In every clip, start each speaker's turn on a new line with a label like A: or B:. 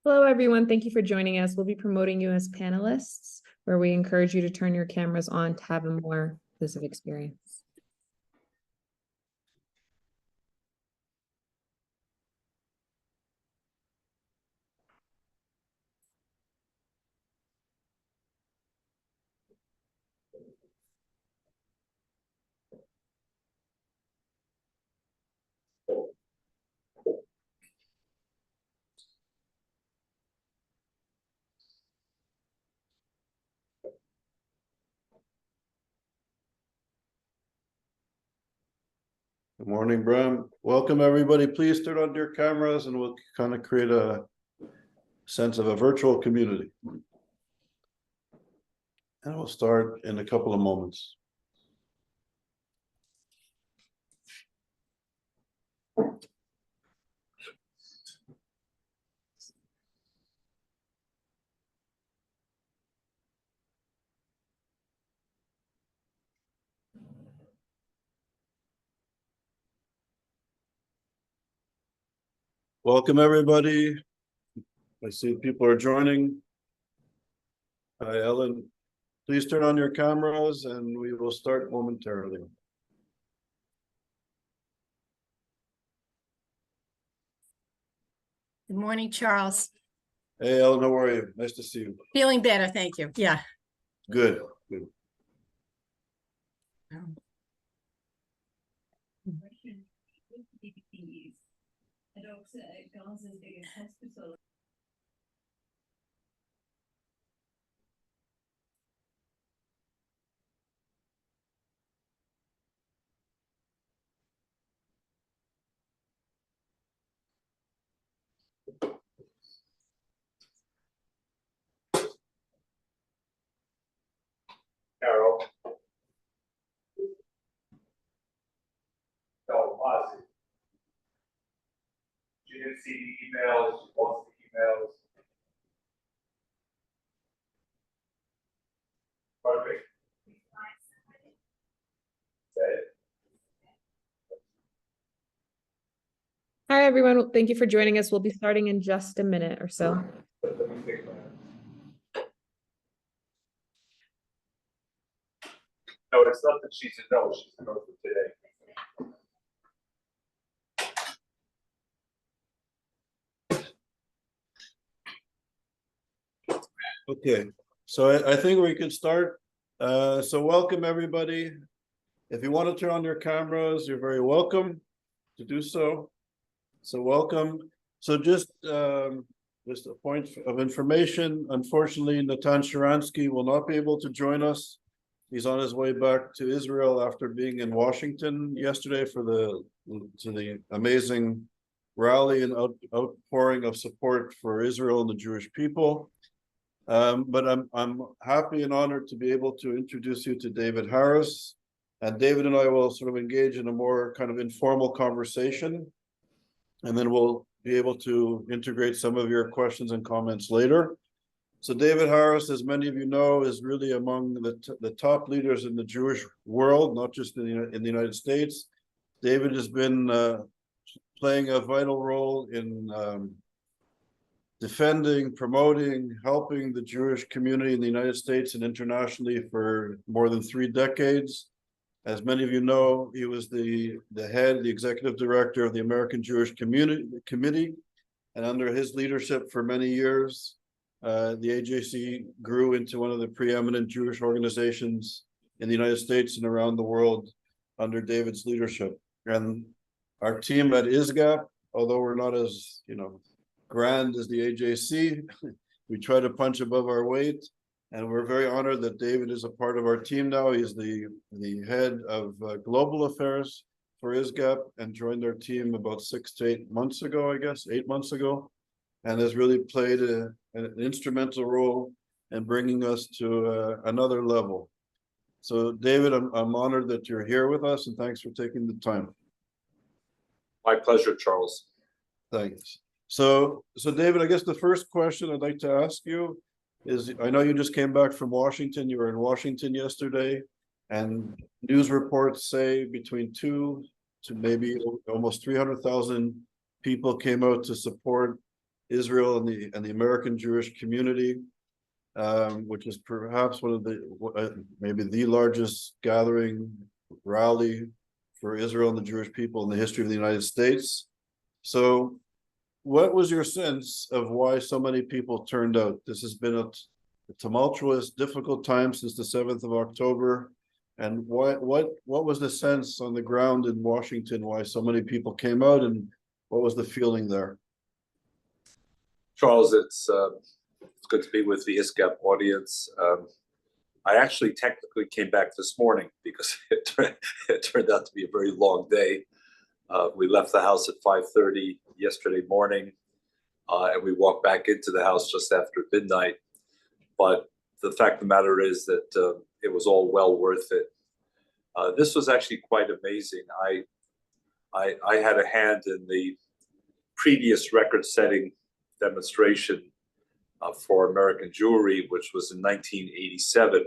A: Hello, everyone. Thank you for joining us. We'll be promoting you as panelists, where we encourage you to turn your cameras on to have a more inclusive experience.
B: Good morning, Bram. Welcome, everybody. Please turn on your cameras and we'll kind of create a sense of a virtual community. And we'll start in a couple of moments. Welcome, everybody. I see people are joining. Hi, Ellen. Please turn on your cameras and we will start momentarily.
C: Good morning, Charles.
B: Hey, Ellen, how are you? Nice to see you.
C: Feeling better, thank you. Yeah.
B: Good, good.
D: Carol. No, Ozzy. You didn't see the emails, you lost the emails. Pardon me? Say it.
A: Hi, everyone. Thank you for joining us. We'll be starting in just a minute or so.
D: Let me think about it. No, it's not that she's a no, she's a no for today.
B: Okay, so I think we can start. So welcome, everybody. If you want to turn on your cameras, you're very welcome to do so. So welcome. So just a point of information. Unfortunately, Natan Sharansky will not be able to join us. He's on his way back to Israel after being in Washington yesterday for the amazing rally and outpouring of support for Israel and the Jewish people. But I'm happy and honored to be able to introduce you to David Harris. And David and I will sort of engage in a more kind of informal conversation. And then we'll be able to integrate some of your questions and comments later. So David Harris, as many of you know, is really among the top leaders in the Jewish world, not just in the United States. David has been playing a vital role in defending, promoting, helping the Jewish community in the United States and internationally for more than 3 decades. As many of you know, he was the executive director of the American Jewish Committee, and under his leadership for many years, the AJC grew into one of the preeminent Jewish organizations in the United States and around the world under David's leadership. And our team at ISGAP, although we're not as grand as the AJC, we try to punch above our weight. And we're very honored that David is a part of our team now. He's the head of global affairs for ISGAP and joined our team about 6 to 8 months ago, I guess, 8 months ago, and has really played an instrumental role in bringing us to another level. So David, I'm honored that you're here with us and thanks for taking the time.
D: My pleasure, Charles.
B: Thanks. So David, I guess the first question I'd like to ask you is, I know you just came back from Washington. You were in Washington yesterday, and news reports say between 2 to maybe almost 300,000 people came out to support Israel and the American Jewish community, which is perhaps one of the maybe the largest gathering rally for Israel and the Jewish people in the history of the United States. So, what was your sense of why so many people turned out? This has been a tumultuous, difficult time since the 7th of October. And what was the sense on the ground in Washington, why so many people came out, and what was the feeling there?
D: Charles, it's good to be with the ISGAP audience. I actually technically came back this morning because it turned out to be a very long day. We left the house at 5:30 yesterday morning, and we walked back into the house just after midnight. But the fact of the matter is that it was all well worth it. This was actually quite amazing. I had a hand in the previous record-setting demonstration for American Jewry, which was in 1987,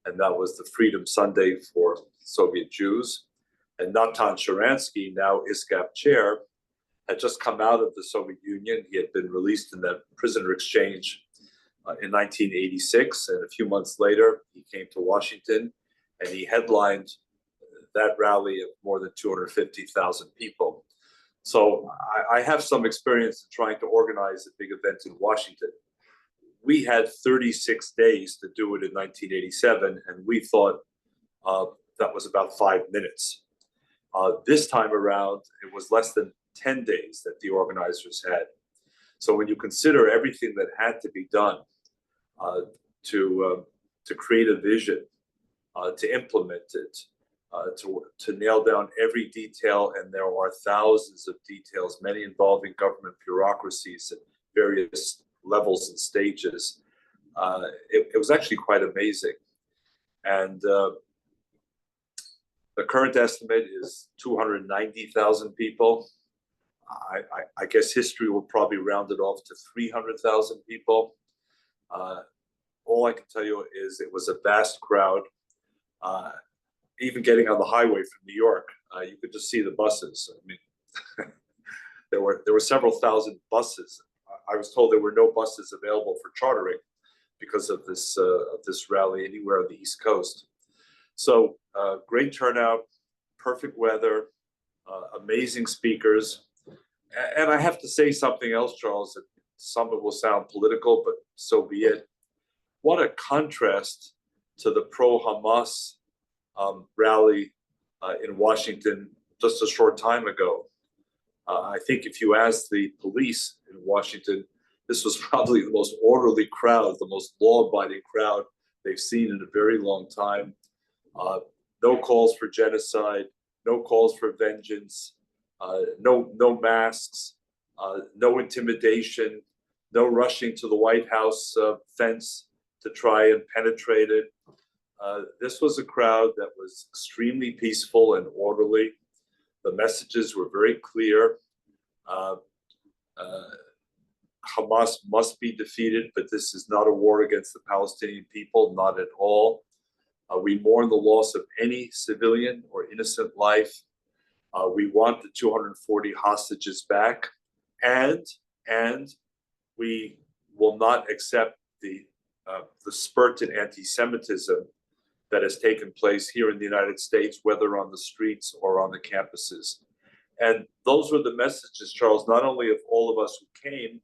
D: and that was the Freedom Sunday for Soviet Jews. And Natan Sharansky, now ISGAP chair, had just come out of the Soviet Union. He had been released in that prisoner exchange in 1986, and a few months later, he came to Washington, and he headlined that rally of more than 250,000 people. So I have some experience in trying to organize a big event in Washington. We had 36 days to do it in 1987, and we thought that was about 5 minutes. This time around, it was less than 10 days that the organizers had. So when you consider everything that had to be done to create a vision, to implement it, to nail down every detail, and there are thousands of details, many involving government bureaucracies at various levels and stages. It was actually quite amazing. And the current estimate is 290,000 people. I guess history will probably round it off to 300,000 people. All I can tell you is it was a vast crowd. Even getting on the highway from New York, you could just see the buses. I mean, there were several thousand buses. I was told there were no buses available for chartering because of this rally anywhere on the East Coast. So great turnout, perfect weather, amazing speakers. And I have to say something else, Charles, that some of it will sound political, but so be it. What a contrast to the pro-Hamas rally in Washington just a short time ago. I think if you ask the police in Washington, this was probably the most orderly crowd, the most law-abiding crowd they've seen in a very long time. No calls for genocide, no calls for vengeance, no masks, no intimidation, no rushing to the White House fence to try and penetrate it. This was a crowd that was extremely peaceful and orderly. The messages were very clear. Hamas must be defeated, but this is not a war against the Palestinian people, not at all. We mourn the loss of any civilian or innocent life. We want the 240 hostages back, and we will not accept the spurt in anti-Semitism that has taken place here in the United States, whether on the streets or on the campuses. And those were the messages, Charles, not only of all of us who came,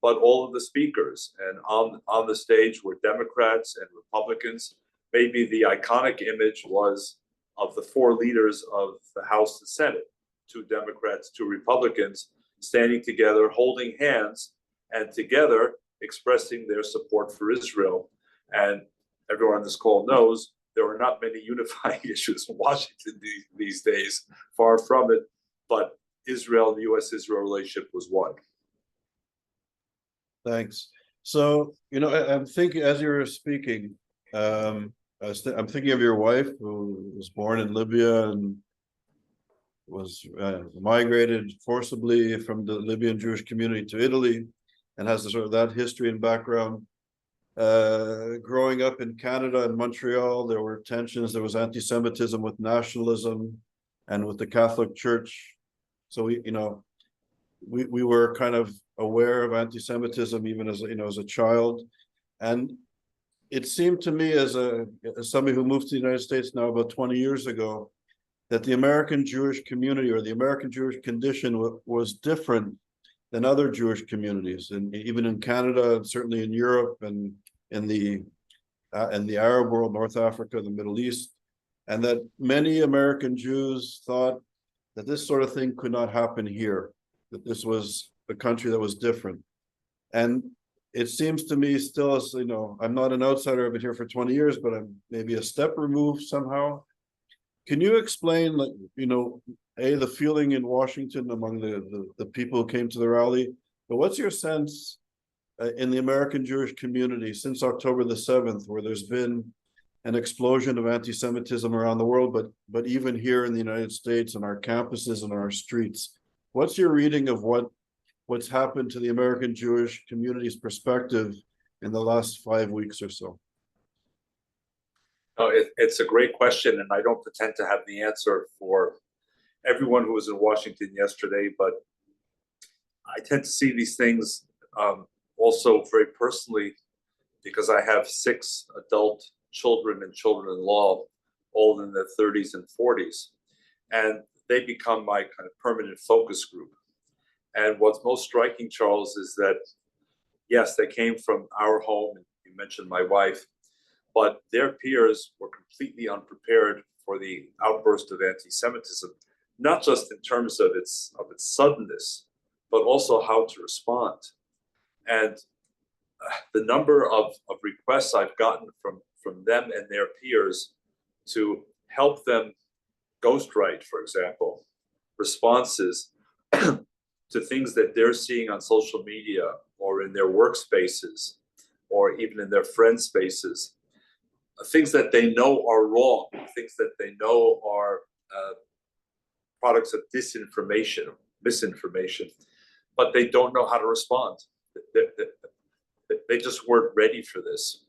D: but all of the speakers. And on the stage were Democrats and Republicans. Maybe the iconic image was of the four leaders of the House and Senate, 2 Democrats, 2 Republicans, standing together, holding hands, and together expressing their support for Israel. And everyone on this call knows there are not many unifying issues in Washington these days, far from it, but Israel and the U.S.-Israel relationship was one.
B: Thanks. So, I'm thinking, as you were speaking, I'm thinking of your wife, who was born in Libya and was migrated forcibly from the Libyan Jewish community to Italy, and has sort of that history and background. Growing up in Canada and Montreal, there were tensions. There was anti-Semitism with nationalism and with the Catholic Church. So we were kind of aware of anti-Semitism even as, as a child. And it seemed to me as somebody who moved to the United States now about 20 years ago, that the American Jewish community or the American Jewish condition was different than other Jewish communities, and even in Canada, and certainly in Europe, and in the Arab world, North Africa, the Middle East, and that many American Jews thought that this sort of thing could not happen here, that this was a country that was different. And it seems to me still, as I'm not an outsider, I've been here for 20 years, but I'm maybe a step removed somehow. Can you explain, like, the feeling in Washington among the people who came to the rally, but what's your sense in the American Jewish community since October the 7th, where there's been an explosion of anti-Semitism around the world, but even here in the United States and our campuses and our streets? What's your reading of what's happened to the American Jewish community's perspective in the last 5 weeks or so?
D: Oh, it's a great question, and I don't pretend to have the answer for everyone who was in Washington yesterday, but I tend to see these things also very personally, because I have 6 adult children and children-in-law, all in their 30s and 40s, and they become my kind of permanent focus group. And what's most striking, Charles, is that, yes, they came from our home, and you mentioned my wife, but their peers were completely unprepared for the outburst of anti-Semitism, not just in terms of its suddenness, but also how to respond. And the number of requests I've gotten from them and their peers to help them ghostwrite, for example, responses to things that they're seeing on social media or in their workspaces or even in their friend spaces, things that they know are wrong, things that they know are products of disinformation, misinformation, but they don't know how to respond. They just weren't ready for this.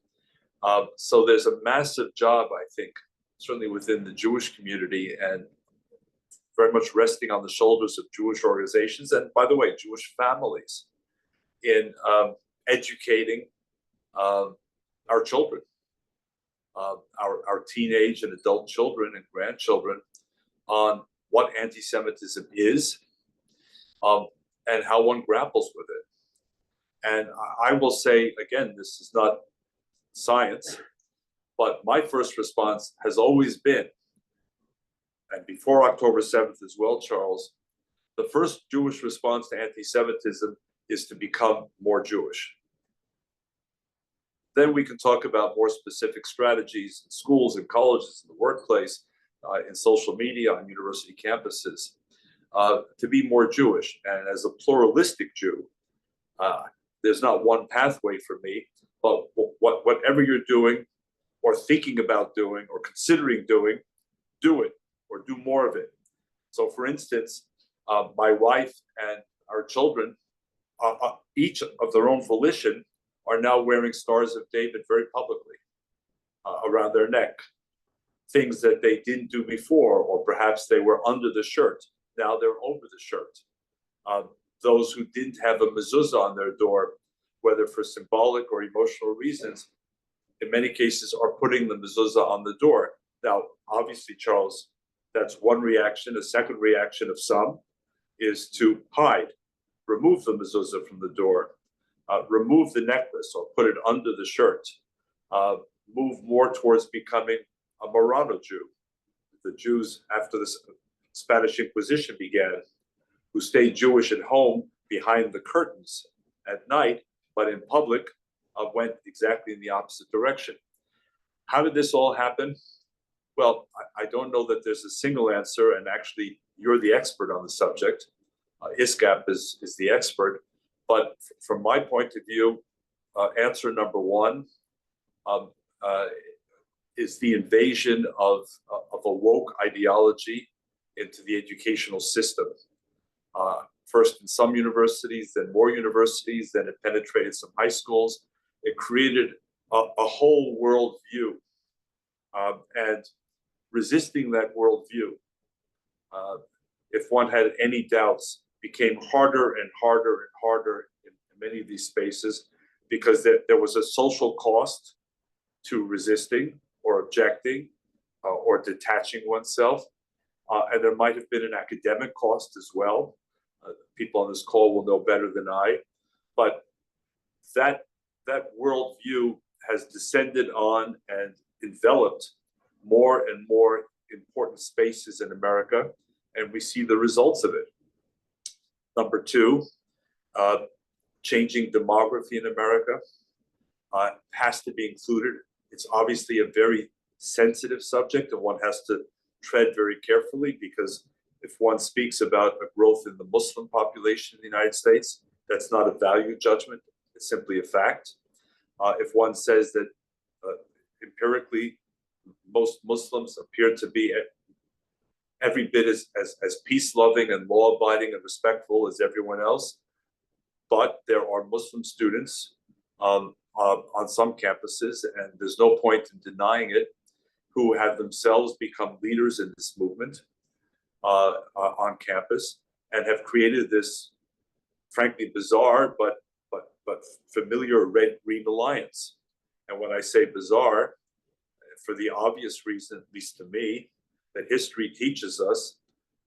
D: So there's a massive job, I think, certainly within the Jewish community, and very much resting on the shoulders of Jewish organizations, and by the way, Jewish families, in educating our children, our teenage and adult children and grandchildren, on what anti-Semitism is, and how one grapples with it. And I will say, again, this is not science, but my first response has always been, and before October 7th as well, Charles, the first Jewish response to anti-Semitism is to become more Jewish. Then we can talk about more specific strategies in schools and colleges, in the workplace, in social media, on university campuses, to be more Jewish. And as a pluralistic Jew, there's not one pathway for me, but whatever you're doing or thinking about doing or considering doing, do it or do more of it. So for instance, my wife and our children, each of their own volition, are now wearing Stars of David very publicly around their neck. Things that they didn't do before, or perhaps they were under the shirt. Now they're over the shirt. Those who didn't have a mezuzah on their door, whether for symbolic or emotional reasons, in many cases are putting the mezuzah on the door. Now, obviously, Charles, that's one reaction. A second reaction of some is to hide, remove the mezuzah from the door, remove the necklace or put it under the shirt, move more towards becoming a Marano Jew. The Jews, after the Spanish Inquisition began, who stayed Jewish at home behind the curtains at night, but in public went exactly in the opposite direction. How did this all happen? Well, I don't know that there's a single answer, and actually you're the expert on the subject. ISGAP is the expert, but from my point of view, answer number one is the invasion of a woke ideology into the educational system. First in some universities, then more universities, then it penetrated some high schools. It created a whole worldview, and resisting that worldview, if one had any doubts became harder and harder and harder in many of these spaces because there was a social cost to resisting or objecting or detaching oneself. And there might have been an academic cost as well. People on this call will know better than I. But that worldview has descended on and enveloped more and more important spaces in America, and we see the results of it. Number two, changing demography in America has to be included. It's obviously a very sensitive subject, and one has to tread very carefully, because if one speaks about a growth in the Muslim population in the United States, that's not a value judgment, it's simply a fact. If one says that empirically most Muslims appear to be every bit as peace-loving and law-abiding and respectful as everyone else, but there are Muslim students on some campuses, and there's no point in denying it, who have themselves become leaders in this movement on campus and have created this, frankly, bizarre but familiar red-green alliance. And when I say bizarre, for the obvious reason, at least to me, that history teaches us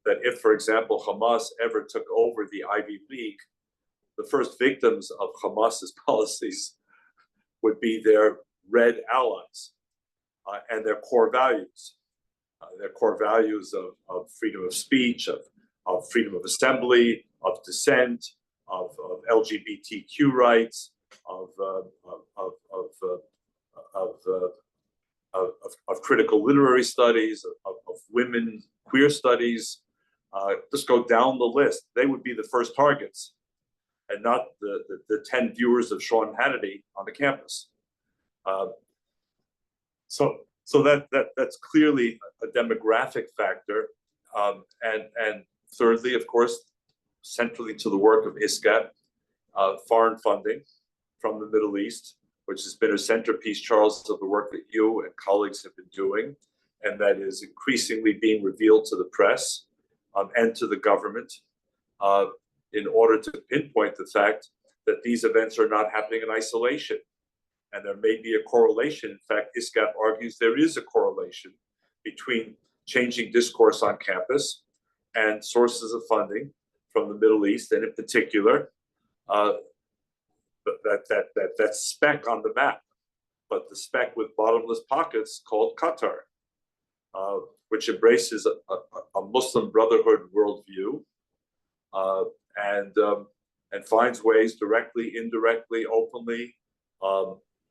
D: that if, for example, Hamas ever took over the Ivy League, the first victims of Hamas's policies would be their red allies and their core values of freedom of speech, of freedom of assembly, of dissent, of LGBTQ rights, of critical literary studies, of women, queer studies. Just go down the list. They would be the first targets, and not the 10 viewers of Sean Hannity on the campus. So that's clearly a demographic factor. And thirdly, of course, centrally to the work of ISGAP, foreign funding from the Middle East, which has been a centerpiece, Charles, of the work that you and colleagues have been doing, and that is increasingly being revealed to the press and to the government in order to pinpoint the fact that these events are not happening in isolation. And there may be a correlation. In fact, ISGAP argues there is a correlation between changing discourse on campus and sources of funding from the Middle East, and in particular, that speck on the map, but the speck with bottomless pockets called Qatar, which embraces a Muslim Brotherhood worldview and finds ways directly, indirectly, openly,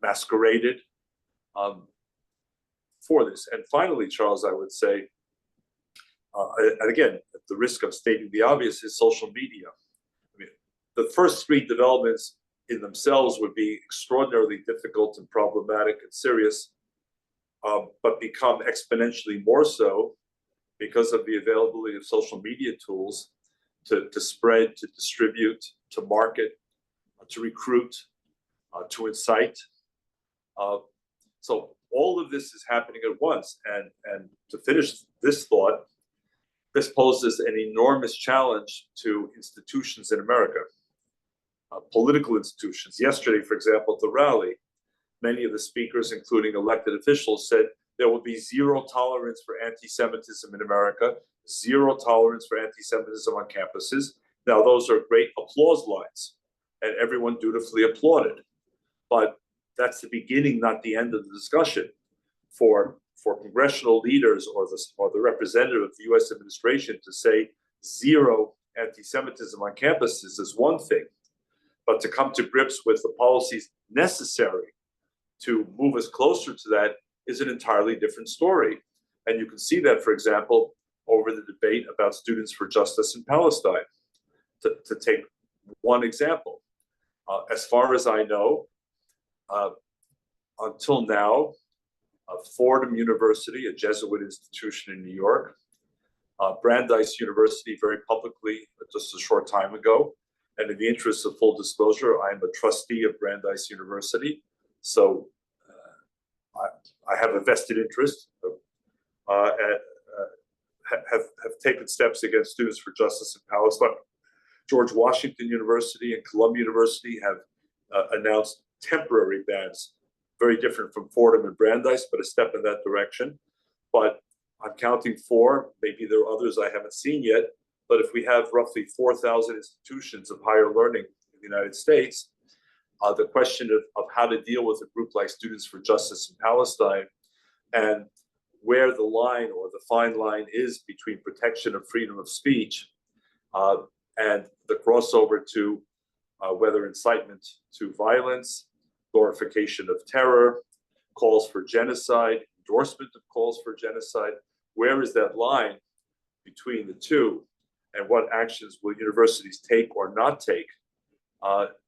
D: masqueraded for this. And finally, Charles, I would say, and again, at the risk of stating the obvious, is social media. I mean, the first three developments in themselves would be extraordinarily difficult and problematic and serious, but become exponentially more so because of the availability of social media tools to spread, to distribute, to market, to recruit, to incite. So all of this is happening at once. And to finish this thought, this poses an enormous challenge to institutions in America, political institutions. Yesterday, for example, at the rally, many of the speakers, including elected officials, said there will be zero tolerance for anti-Semitism in America, zero tolerance for anti-Semitism on campuses. Now, those are great applause lines, and everyone dutifully applauded. But that's the beginning, not the end of the discussion. For congressional leaders or the representative of the U.S. administration to say zero anti-Semitism on campuses is one thing, but to come to grips with the policies necessary to move us closer to that is an entirely different story. And you can see that, for example, over the debate about Students for Justice in Palestine, to take one example. As far as I know, until now, Fordham University, a Jesuit institution in New York, Brandeis University very publicly just a short time ago, and in the interest of full disclosure, I am a trustee of Brandeis University, so I have a vested interest, have taken steps against Students for Justice in Palestine. George Washington University and Columbia University have announced temporary bans, very different from Fordham and Brandeis, but a step in that direction. But I'm counting 4, maybe there are others I haven't seen yet, but if we have roughly 4,000 institutions of higher learning in the United States, the question of how to deal with a group like Students for Justice in Palestine and where the line or the fine line is between protection of freedom of speech and the crossover to whether incitement to violence, glorification of terror, calls for genocide, endorsement of calls for genocide. Where is that line between the two, and what actions will universities take or not take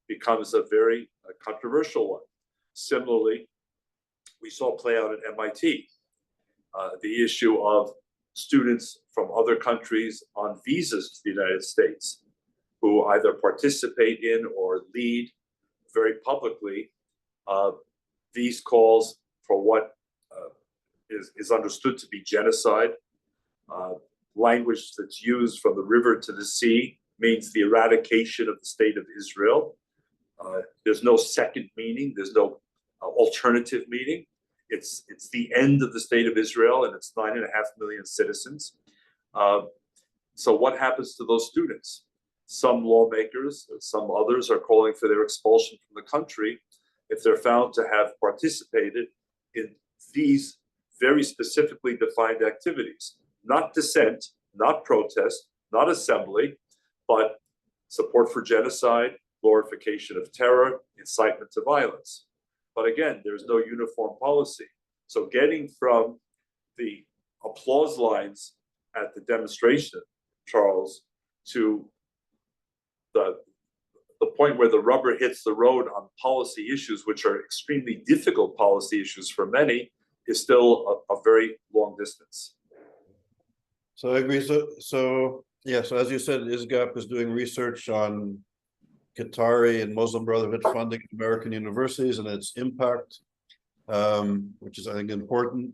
D: becomes a very controversial one. Similarly, we saw play out at MIT the issue of students from other countries on visas to the United States who either participate in or lead very publicly these calls for what is understood to be genocide. Language that's used from the river to the sea means the eradication of the state of Israel. There's no second meaning. There's no alternative meaning. It's the end of the state of Israel and its 9.5 million citizens. So what happens to those students? Some lawmakers, some others are calling for their expulsion from the country if they're found to have participated in these very specifically defined activities. Not dissent, not protest, not assembly, but support for genocide, glorification of terror, incitement to violence. But again, there's no uniform policy. So getting from the applause lines at the demonstration, Charles, to the point where the rubber hits the road on policy issues, which are extremely difficult policy issues for many, is still a very long distance.
B: So I agree. So as you said, ISGAP is doing research on Qatari and Muslim Brotherhood funding American universities and its impact, which is, I think, important.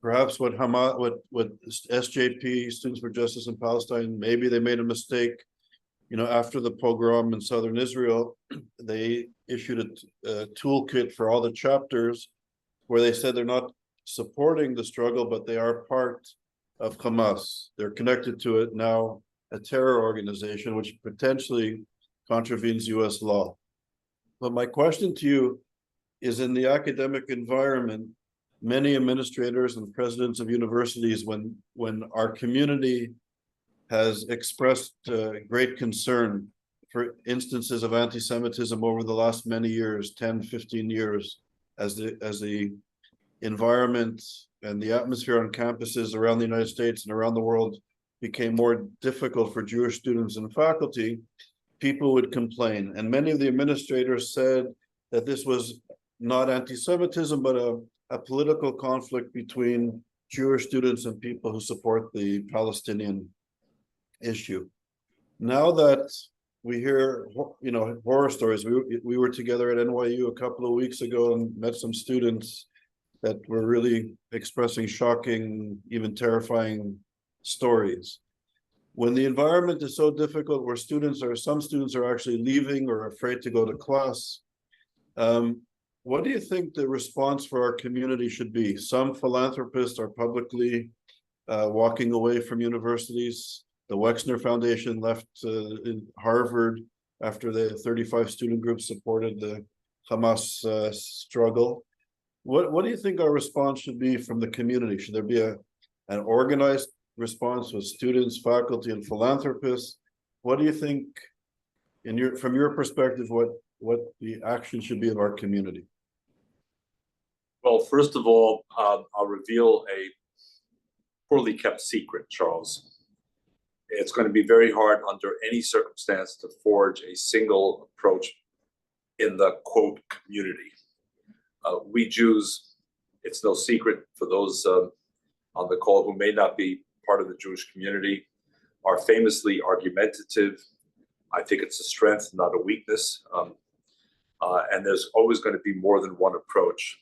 B: Perhaps what SJP, Students for Justice in Palestine, maybe they made a mistake. After the pogrom in southern Israel, they issued a toolkit for all the chapters where they said they're not supporting the struggle, but they are part of Hamas. They're connected to it now, a terror organization, which potentially contravenes US law. But my question to you is, in the academic environment, many administrators and presidents of universities, when our community has expressed great concern for instances of anti-Semitism over the last many years, 10, 15 years, as the environment and the atmosphere on campuses around the United States and around the world became more difficult for Jewish students and faculty, people would complain. And many of the administrators said that this was not anti-Semitism, but a political conflict between Jewish students and people who support the Palestinian issue. Now that we hear, horror stories, we were together at NYU a couple of weeks ago and met some students that were really expressing shocking, even terrifying stories. When the environment is so difficult, where some students are actually leaving or afraid to go to class, what do you think the response for our community should be? Some philanthropists are publicly walking away from universities. The Wexner Foundation left in Harvard after the 35 student groups supported the Hamas struggle. What do you think our response should be from the community? Should there be an organized response with students, faculty, and philanthropists? What do you think, from your perspective, what the action should be of our community?
D: Well, first of all, I'll reveal a poorly kept secret, Charles. It's going to be very hard under any circumstance to forge a single approach in the quote community. We Jews, it's no secret for those on the call who may not be part of the Jewish community, are famously argumentative. I think it's a strength, not a weakness. And there's always going to be more than one approach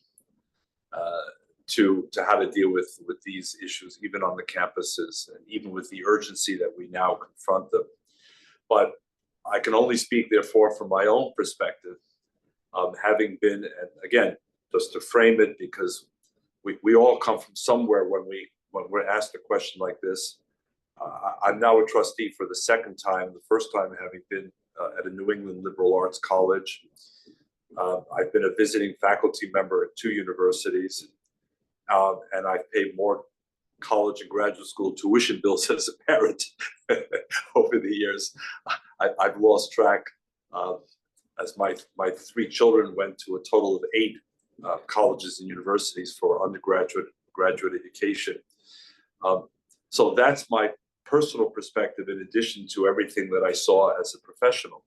D: to how to deal with these issues, even on the campuses, and even with the urgency that we now confront them. But I can only speak, therefore, from my own perspective, having been, and again, just to frame it, because we all come from somewhere when we're asked a question like this. I'm now a trustee for the second time, the first time having been at a New England liberal arts college. I've been a visiting faculty member at 2 universities, and I've paid more college and graduate school tuition bills as a parent over the years. I've lost track, as my 3 children went to a total of 8 colleges and universities for undergraduate, graduate education. So that's my personal perspective, in addition to everything that I saw as a professional.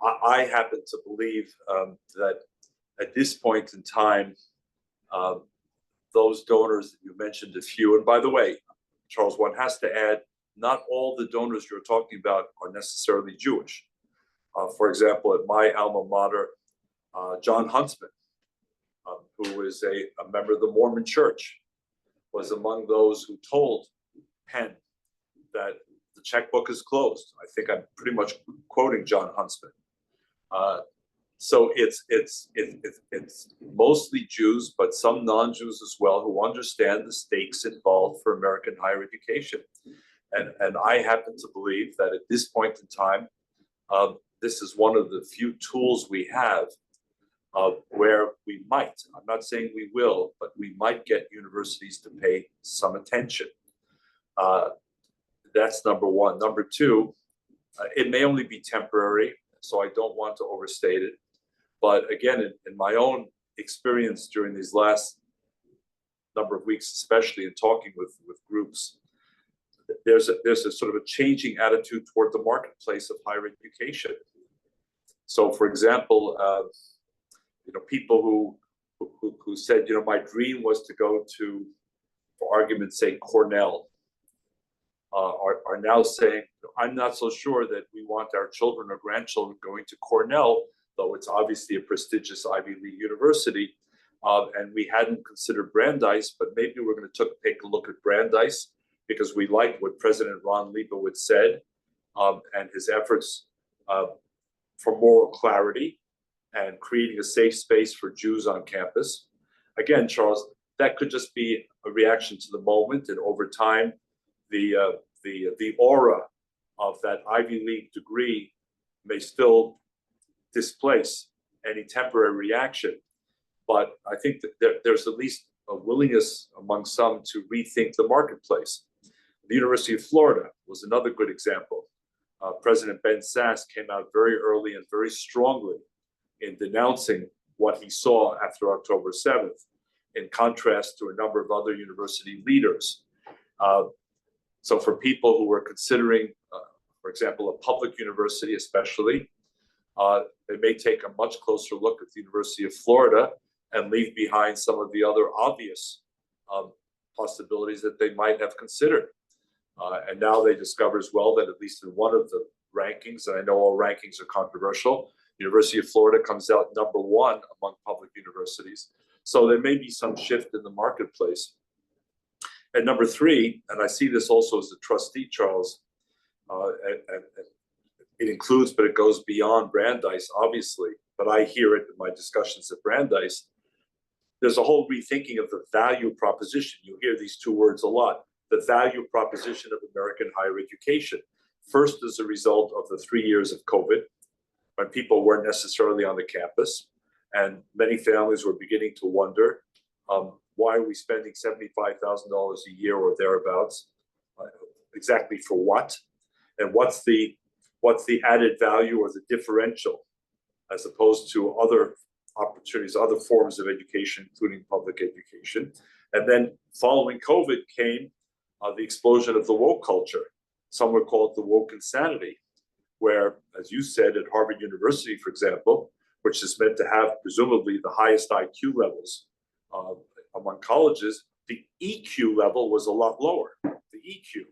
D: I happen to believe that at this point in time, those donors that you mentioned, a few, and by the way, Charles, one has to add, not all the donors you're talking about are necessarily Jewish. For example, at my alma mater, John Huntsman, who is a member of the Mormon Church, was among those who told Penn that the checkbook is closed. I think I'm pretty much quoting John Huntsman. So it's mostly Jews, but some non-Jews as well, who understand the stakes involved for American higher education. And I happen to believe that at this point in time, this is one of the few tools we have where we might, I'm not saying we will, but we might get universities to pay some attention. That's number one. Number two, it may only be temporary, so I don't want to overstate it. But again, in my own experience during these last number of weeks, especially in talking with groups, there's a sort of a changing attitude toward the marketplace of higher education. So, for example, people who said, my dream was to go to, for argument's sake, Cornell, are now saying, I'm not so sure that we want our children or grandchildren going to Cornell, though it's obviously a prestigious Ivy League university. And we hadn't considered Brandeis, but maybe we're going to take a look at Brandeis, because we like what President Ron Leibowitz said, and his efforts for moral clarity and creating a safe space for Jews on campus. Again, Charles, that could just be a reaction to the moment, and over time, the aura of that Ivy League degree may still displace any temporary reaction. But I think that there's at least a willingness among some to rethink the marketplace. The University of Florida was another good example. President Ben Sasse came out very early and very strongly in denouncing what he saw after October 7th, in contrast to a number of other university leaders. So for people who were considering, for example, a public university especially, they may take a much closer look at the University of Florida and leave behind some of the other obvious possibilities that they might have considered. And now they discover as well that at least in one of the rankings, and I know all rankings are controversial, University of Florida comes out number 1 among public universities. So there may be some shift in the marketplace. And number 3, and I see this also as a trustee, Charles, and it includes, but it goes beyond Brandeis, obviously, but I hear it in my discussions at Brandeis. There's a whole rethinking of the value proposition. You hear these 2 words a lot, the value proposition of American higher education. First, as a result of the 3 years of COVID, when people weren't necessarily on the campus, and many families were beginning to wonder, why are we spending $75,000 a year or thereabouts? Exactly for what? And what's the added value or the differential, as opposed to other opportunities, other forms of education, including public education? And then following COVID came the explosion of the woke culture. Some would call it the woke insanity, where, as you said, at Harvard University, for example, which is meant to have presumably the highest IQ levels among colleges, the EQ level was a lot lower, the EQ.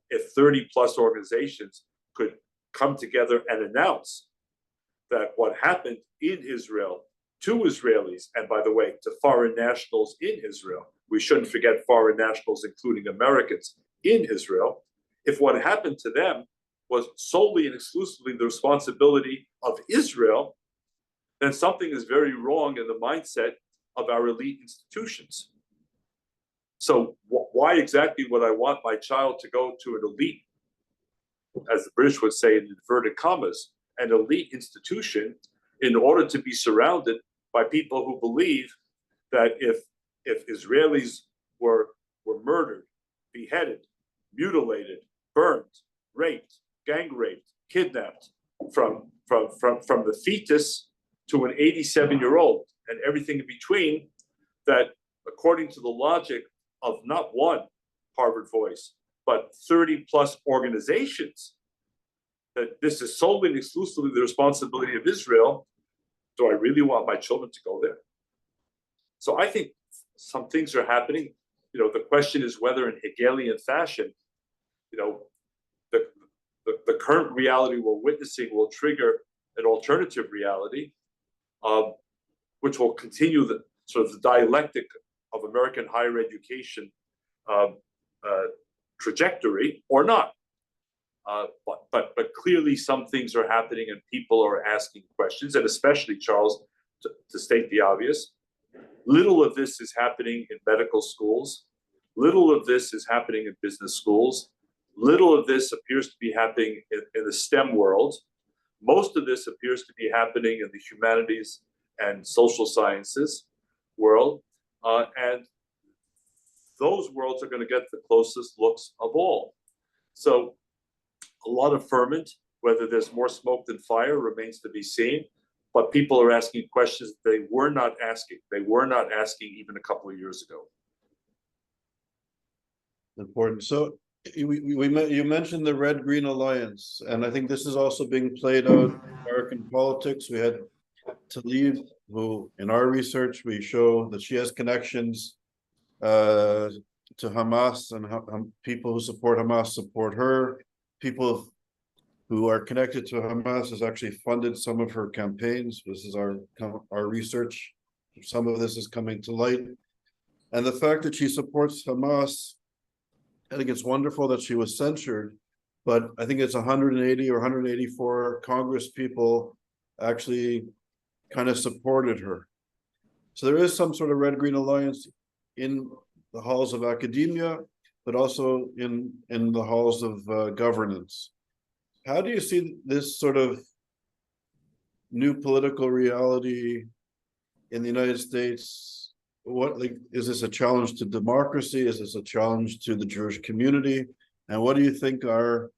D: If 30 plus organizations could come together and announce that what happened in Israel to Israelis, and by the way, to foreign nationals in Israel, we shouldn't forget foreign nationals, including Americans in Israel, if what happened to them was solely and exclusively the responsibility of Israel, then something is very wrong in the mindset of our elite institutions. So why exactly would I want my child to go to an elite, as the British would say in inverted commas, an elite institution, in order to be surrounded by people who believe that if Israelis were murdered, beheaded, mutilated, burned, raped, gang raped, kidnapped, from the fetus to an 87-year-old and everything in between, that according to the logic of not one Harvard Voice, but 30 plus organizations, that this is solely and exclusively the responsibility of Israel, do I really want my children to go there? So I think some things are happening. You know, the question is whether in Hegelian fashion, you know, the current reality we're witnessing will trigger an alternative reality, which will continue the sort of the dialectic of American higher education trajectory, or not. But clearly some things are happening and people are asking questions, and especially, Charles, to state the obvious, little of this is happening in medical schools. Little of this is happening in business schools. Little of this appears to be happening in the STEM world. Most of this appears to be happening in the humanities and social sciences world. And those worlds are going to get the closest looks of all. So a lot of ferment, whether there's more smoke than fire, remains to be seen. But people are asking questions they were not asking. They were not asking even a couple of years ago.
B: Important. So you mentioned the Red-Green Alliance, and I think this is also being played out in American politics. We had Tlaib, who in our research, we show that she has connections to Hamas, and people who support Hamas support her. People who are connected to Hamas has actually funded some of her campaigns. This is our research. Some of this is coming to light. And the fact that she supports Hamas, I think it's wonderful that she was censured, but I think it's 180 or 184 Congress people actually kind of supported her. So there is some sort of Red-Green Alliance in the halls of academia, but also in the halls of governance. How do you see this sort of new political reality in the United States? What, like, is this a challenge to democracy? Is this a challenge to the Jewish community? And what do you think the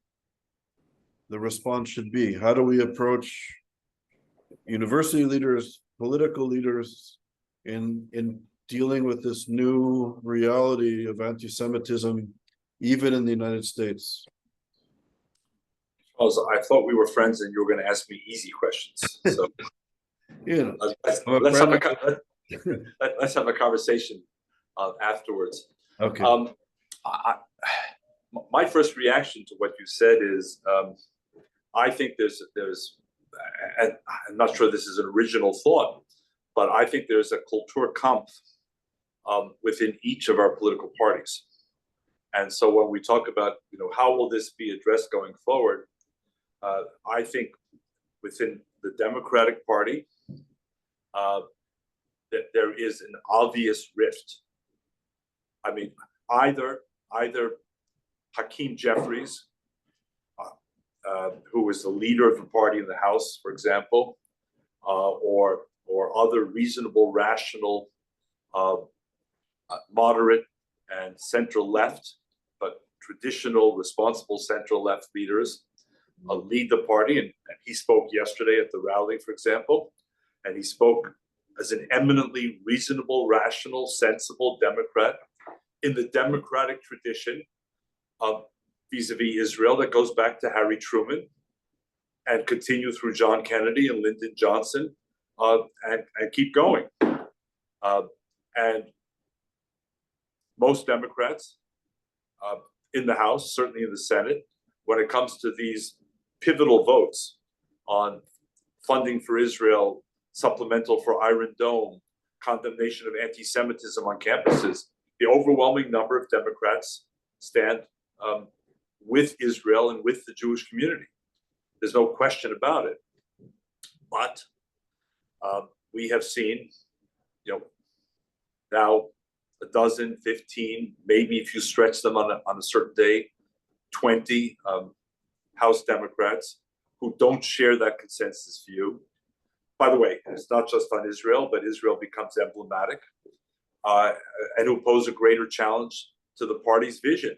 B: response should be? How do we approach university leaders, political leaders in dealing with this new reality of anti-Semitism, even in the United States?
D: I thought we were friends and you were going to ask me easy questions. So
B: Yeah,
D: let's have a conversation afterwards.
B: okay.
D: My first reaction to what you said is, I think there's, and I'm not sure this is an original thought, but I think there's a Kulturkampf within each of our political parties. And so when we talk about, you know, how will this be addressed going forward, I think within the Democratic Party, that there is an obvious rift. I mean, either Hakeem Jeffries, who is the leader of the party in the House, for example, or other reasonable, rational, moderate and central left, but traditional, responsible central left leaders lead the party. And he spoke yesterday at the rally, for example, and he spoke as an eminently reasonable, rational, sensible Democrat in the democratic tradition of vis-a-vis Israel that goes back to Harry Truman and continue through John Kennedy and Lyndon Johnson, and keep going. And most Democrats in the House, certainly in the Senate, when it comes to these pivotal votes on funding for Israel, supplemental for Iron Dome, condemnation of anti-Semitism on campuses, the overwhelming number of Democrats stand with Israel and with the Jewish community. There's no question about it. But we have seen, now a dozen, 15, maybe if you stretch them on a certain day, 20 House Democrats who don't share that consensus view. By the way, it's not just on Israel, but Israel becomes emblematic, and who pose a greater challenge to the party's vision.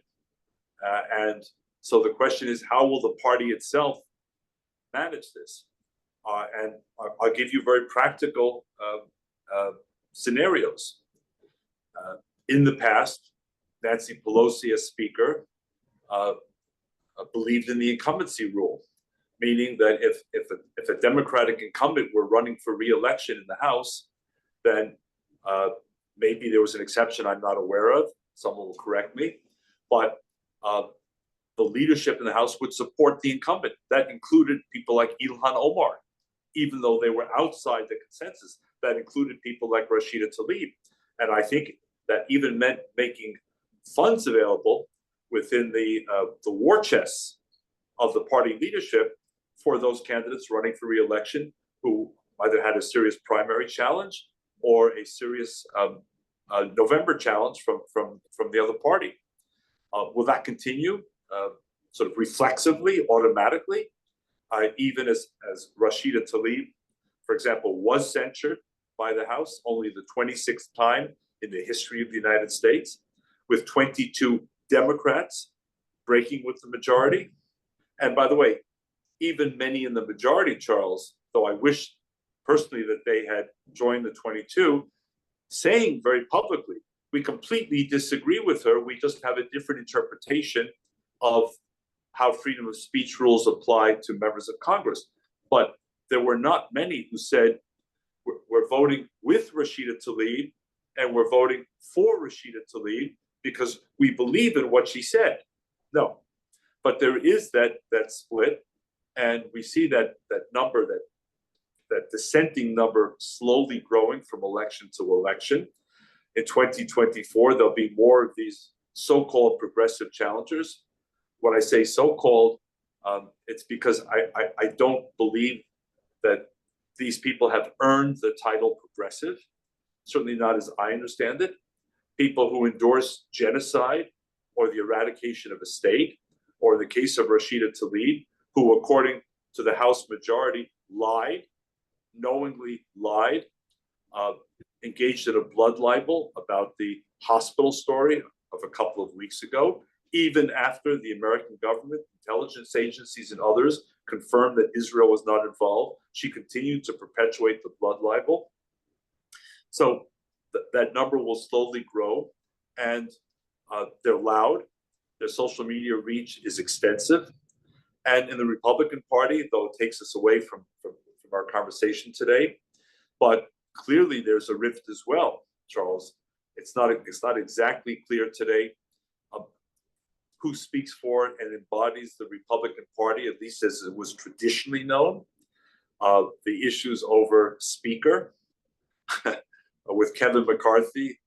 D: And so the question is, how will the party itself manage this? And I'll give you very practical scenarios. In the past, Nancy Pelosi as Speaker believed in the incumbency rule, meaning that if a Democratic incumbent were running for re-election in the House, then maybe there was an exception I'm not aware of. Someone will correct me, but the leadership in the House would support the incumbent. That included people like Ilhan Omar, even though they were outside the consensus. That included people like Rashida Tlaib. And I think that even meant making funds available within the war chests of the party leadership for those candidates running for re-election who either had a serious primary challenge or a serious November challenge from the other party. Will that continue sort of reflexively, automatically? Even as Rashida Tlaib, for example, was censured by the House, only the 26th time in the history of the United States, with 22 Democrats breaking with the majority. And by the way, even many in the majority, Charles, though I wish personally that they had joined the 22, saying very publicly, we completely disagree with her. We just have a different interpretation of how freedom of speech rules apply to members of Congress. But there were not many who said, we're voting with Rashida Tlaib and we're voting for Rashida Tlaib because we believe in what she said. No, but there is that split, and we see that number, that dissenting number slowly growing from election to election. In 2024, there'll be more of these so-called progressive challengers. When I say so-called, it's because I don't believe that these people have earned the title progressive, certainly not as I understand it. People who endorse genocide or the eradication of a state, or in the case of Rashida Tlaib, who, according to the House majority, lied, knowingly lied, engaged in a blood libel about the hospital story of a couple of weeks ago, even after the American government, intelligence agencies, and others confirmed that Israel was not involved. She continued to perpetuate the blood libel. So that number will slowly grow, and they're loud. Their social media reach is extensive. And in the Republican Party, though it takes us away from our conversation today, but clearly there's a rift as well, Charles. It's not exactly clear today who speaks for and embodies the Republican Party, at least as it was traditionally known. The issues over Speaker, with Kevin McCarthy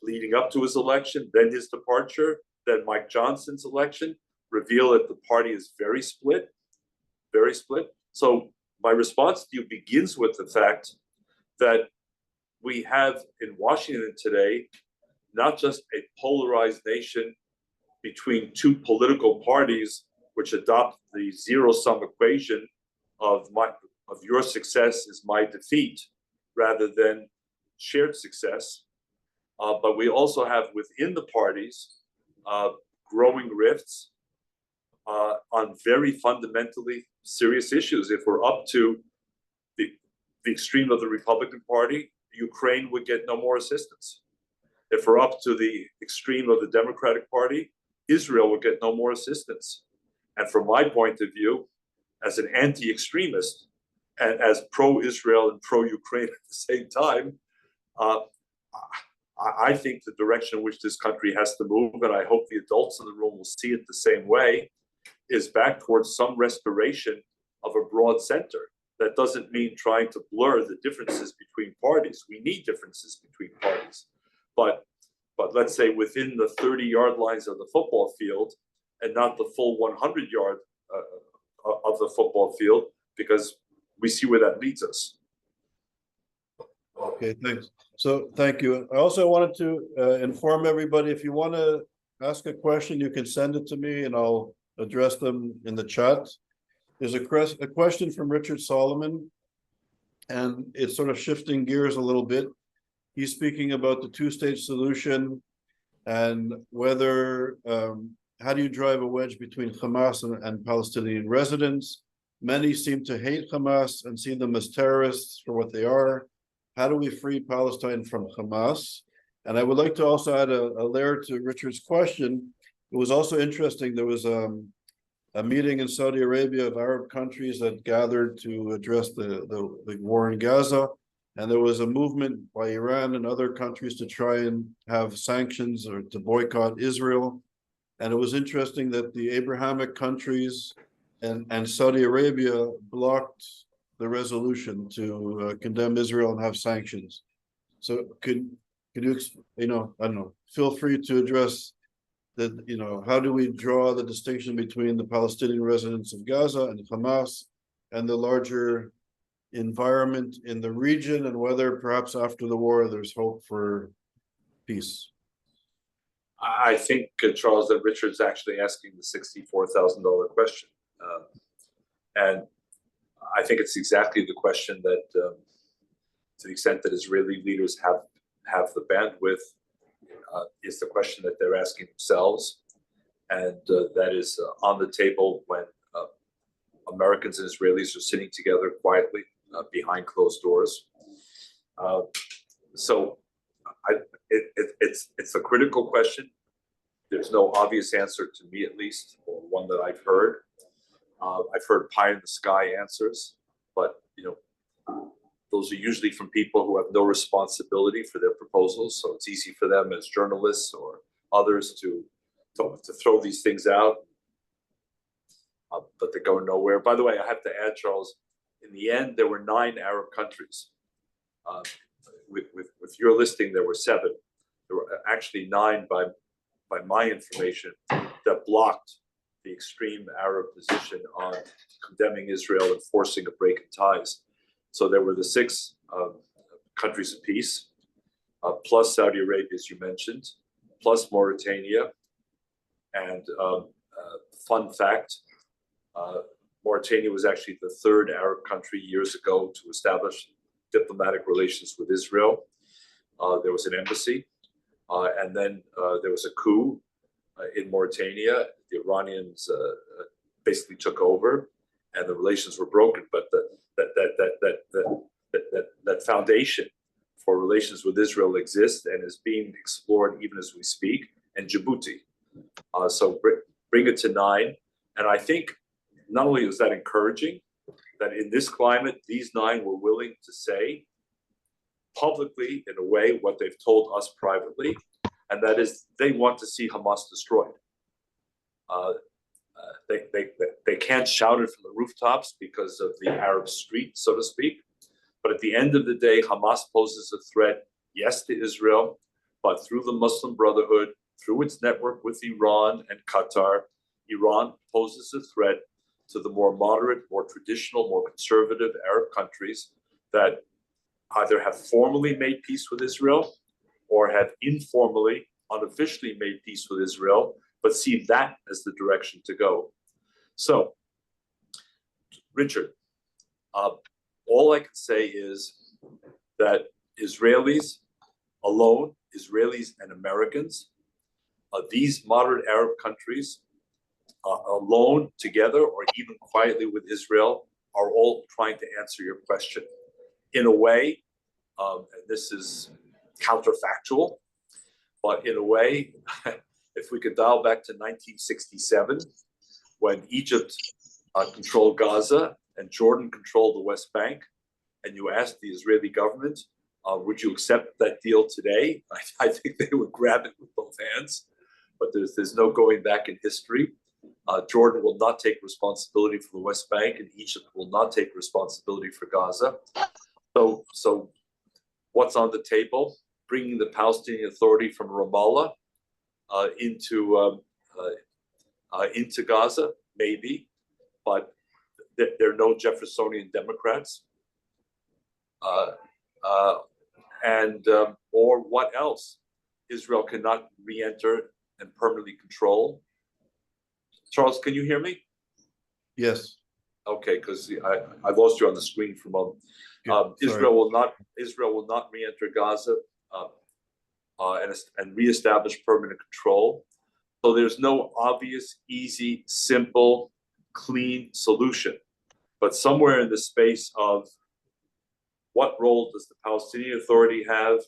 D: leading up to his election, then his departure, then Mike Johnson's election, reveal that the party is very split, very split. So my response to you begins with the fact that we have in Washington today, not just a polarized nation between two political parties which adopt the zero-sum equation of your success is my defeat, rather than shared success. But we also have within the parties growing rifts on very fundamentally serious issues. If we're up to the extreme of the Republican Party, Ukraine would get no more assistance. If we're up to the extreme of the Democratic Party, Israel would get no more assistance. And from my point of view, as an anti-extremist and as pro-Israel and pro-Ukraine at the same time, I think the direction in which this country has to move, and I hope the adults in the room will see it the same way, is back towards some restoration of a broad center. That doesn't mean trying to blur the differences between parties. We need differences between parties. But let's say within the 30-yard lines of the football field, and not the full 100-yard of the football field, because we see where that leads us.
B: Okay, thanks. So thank you. I also wanted to inform everybody, if you want to ask a question, you can send it to me and I'll address them in the chat. There's a question from Richard Solomon, and it's sort of shifting gears a little bit. He's speaking about the two-state solution and whether, how do you drive a wedge between Hamas and Palestinian residents? Many seem to hate Hamas and see them as terrorists for what they are. How do we free Palestine from Hamas? And I would like to also add a layer to Richard's question. It was also interesting, there was a meeting in Saudi Arabia of Arab countries that gathered to address the war in Gaza. And there was a movement by Iran and other countries to try and have sanctions or to boycott Israel. And it was interesting that the Abrahamic countries and Saudi Arabia blocked the resolution to condemn Israel and have sanctions. So could you, I don't know, feel free to address that, how do we draw the distinction between the Palestinian residents of Gaza and Hamas and the larger environment in the region, and whether perhaps after the war there's hope for peace?
D: I think, Charles, that Richard's actually asking the $64,000 question. And I think it's exactly the question that, to the extent that Israeli leaders have the bandwidth, is the question that they're asking themselves. And that is on the table when Americans and Israelis are sitting together quietly behind closed doors. So it's a critical question. There's no obvious answer to me, at least, or one that I've heard. I've heard pie in the sky answers, but those are usually from people who have no responsibility for their proposals. So it's easy for them as journalists or others to throw these things out, but they go nowhere. By the way, I have to add, Charles, in the end, there were 9 Arab countries. With your listing, there were 7. There were actually 9 by my information that blocked the extreme Arab position on condemning Israel and forcing a break in ties. So there were the 6 countries of peace, plus Saudi Arabia, as you mentioned, plus Mauritania. And fun fact, Mauritania was actually the 3rd Arab country years ago to establish diplomatic relations with Israel. There was an embassy, and then there was a coup in Mauritania. The Iranians basically took over, and the relations were broken. But that foundation for relations with Israel exists and is being explored even as we speak, and Djibouti. So bring it to 9, and I think not only is that encouraging, that in this climate, these 9 were willing to say publicly, in a way, what they've told us privately, and that is they want to see Hamas destroyed. They can't shout it from the rooftops because of the Arab street, so to speak. But at the end of the day, Hamas poses a threat, yes, to Israel, but through the Muslim Brotherhood, through its network with Iran and Qatar, Iran poses a threat to the more moderate, more traditional, more conservative Arab countries that either have formally made peace with Israel or have informally, unofficially made peace with Israel, but see that as the direction to go. So, Richard, all I can say is that Israelis alone, Israelis and Americans, these moderate Arab countries, alone, together, or even quietly with Israel, are all trying to answer your question. In a way, and this is counterfactual, but in a way, if we could dial back to 1967, when Egypt controlled Gaza and Jordan controlled the West Bank, and you asked the Israeli government, would you accept that deal today? I think they would grab it with both hands, but there's no going back in history. Jordan will not take responsibility for the West Bank, and Egypt will not take responsibility for Gaza. So what's on the table? Bringing the Palestinian Authority from Ramallah into into Gaza, maybe, but there are no Jeffersonian Democrats. Or what else? Israel cannot re-enter and permanently control. Charles, can you hear me?
B: Yes.
D: Okay, because I lost you on the screen for a moment. Israel will not re-enter Gaza and reestablish permanent control. So there's no obvious, easy, simple, clean solution. But somewhere in the space of what role does the Palestinian Authority have?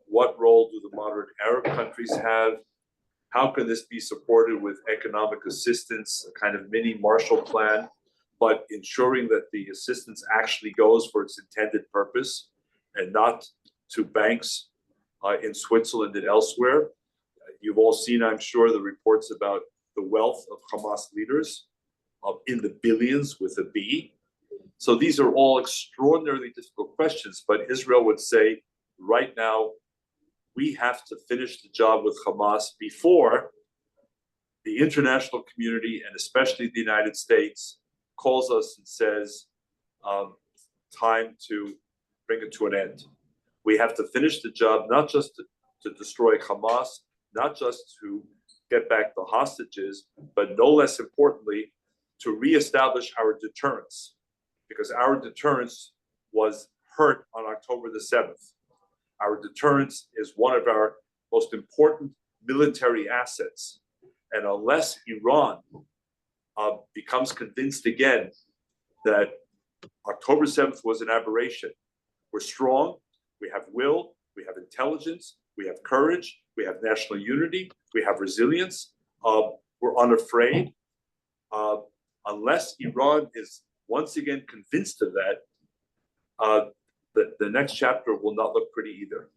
D: What role do the moderate Arab countries have? How can this be supported with economic assistance, a kind of mini Marshall Plan, but ensuring that the assistance actually goes for its intended purpose and not to banks in Switzerland and elsewhere? You've all seen, I'm sure, the reports about the wealth of Hamas leaders in the billions with a B. So these are all extraordinarily difficult questions, but Israel would say, right now, we have to finish the job with Hamas before the international community, and especially the United States, calls us and says, time to bring it to an end. We have to finish the job, not just to destroy Hamas, not just to get back the hostages, but no less importantly, to reestablish our deterrence, because our deterrence was hurt on October the 7th. Our deterrence is one of our most important military assets. And unless Iran becomes convinced again that October 7th was an aberration, we're strong, we have will, we have intelligence, we have courage, we have national unity, we have resilience, we're unafraid. Unless Iran is once again convinced of that, the next chapter will not look pretty either.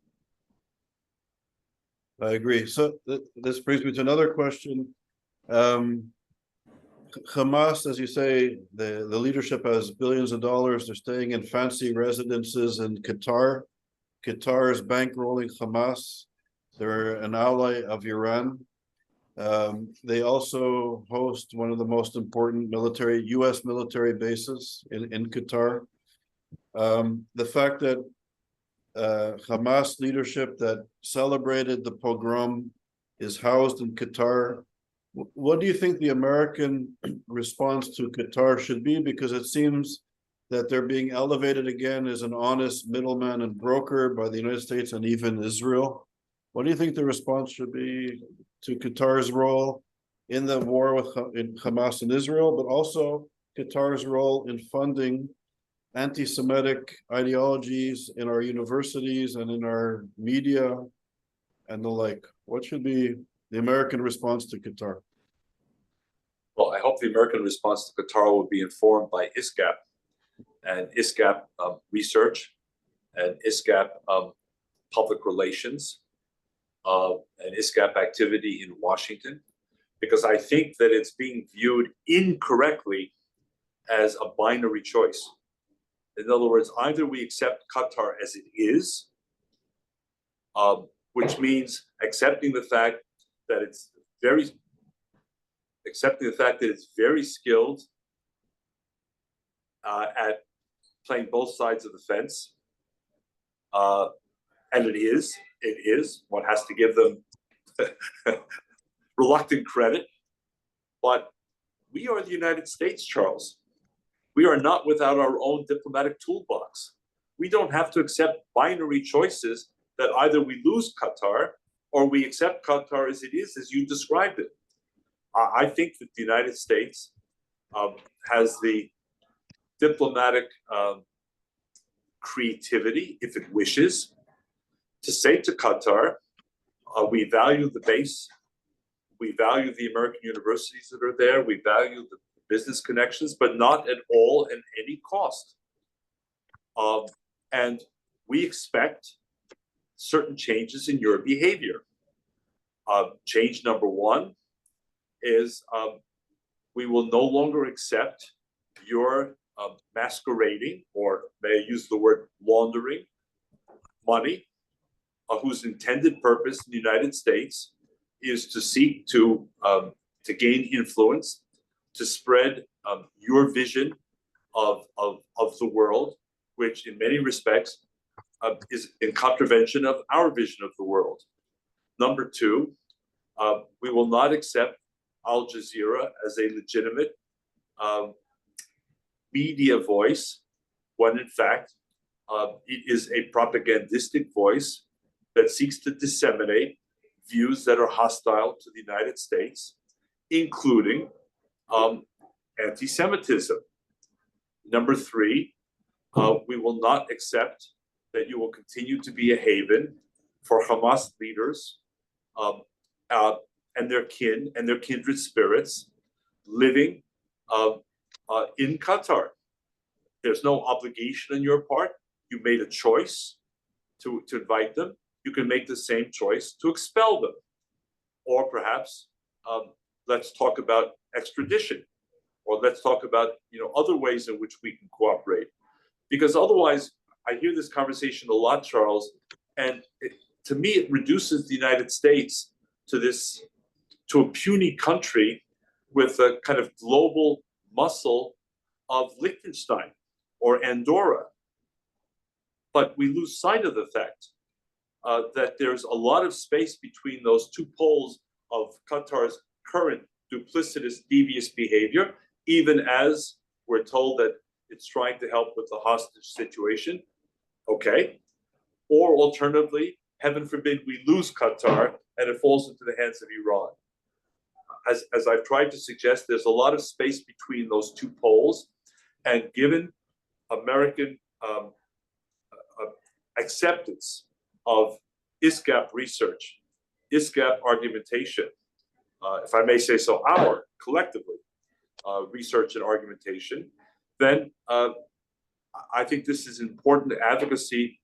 B: I agree. So this brings me to another question. Hamas, as you say, the leadership has billions of dollars. They're staying in fancy residences in Qatar. Qatar is bankrolling Hamas. They're an ally of Iran. They also host one of the most important U.S. military bases in Qatar. The fact that Hamas leadership that celebrated the pogrom is housed in Qatar, what do you think the American response to Qatar should be? Because it seems that they're being elevated again as an honest middleman and broker by the United States and even Israel. What do you think the response should be to Qatar's role in the war with Hamas and Israel, but also Qatar's role in funding anti-Semitic ideologies in our universities and in our media and the like? What should be the American response to Qatar?
D: Well, I hope the American response to Qatar will be informed by ISGAP and ISGAP research and ISGAP public relations and ISGAP activity in Washington, because I think that it's being viewed incorrectly as a binary choice. In other words, either we accept Qatar as it is, which means accepting the fact that it's very skilled at playing both sides of the fence, and it is. One has to give them reluctant credit, but we are the United States, Charles. We are not without our own diplomatic toolbox. We don't have to accept binary choices that either we lose Qatar or we accept Qatar as it is, as you described it. I think that the United States has the diplomatic creativity, if it wishes, to say to Qatar, we value the base, we value the American universities that are there, we value the business connections, but not at all at any cost. And we expect certain changes in your behavior. Change number one is we will no longer accept your masquerading, or may I use the word laundering, money, whose intended purpose in the United States is to seek to to gain influence, to spread your vision of the world, which in many respects is in contravention of our vision of the world. Number two, we will not accept Al Jazeera as a legitimate media voice, when in fact it is a propagandistic voice that seeks to disseminate views that are hostile to the United States, including anti-Semitism. Number three, we will not accept that you will continue to be a haven for Hamas leaders and their kin and their kindred spirits living in Qatar. There's no obligation on your part. You made a choice to invite them. You can make the same choice to expel them. Or perhaps let's talk about extradition, or let's talk about other ways in which we can cooperate. Because otherwise, I hear this conversation a lot, Charles, and to me, it reduces the United States to a puny country with a kind of global muscle of Liechtenstein or Andorra. But we lose sight of the fact that there's a lot of space between those two poles of Qatar's current duplicitous, devious behavior, even as we're told that it's trying to help with the hostage situation. Okay. Or alternatively, heaven forbid we lose Qatar and it falls into the hands of Iran. As I've tried to suggest, there's a lot of space between those two poles, and given American acceptance of ISGAP research, ISGAP argumentation, if I may say so, our collectively research and argumentation, then I think this is an important advocacy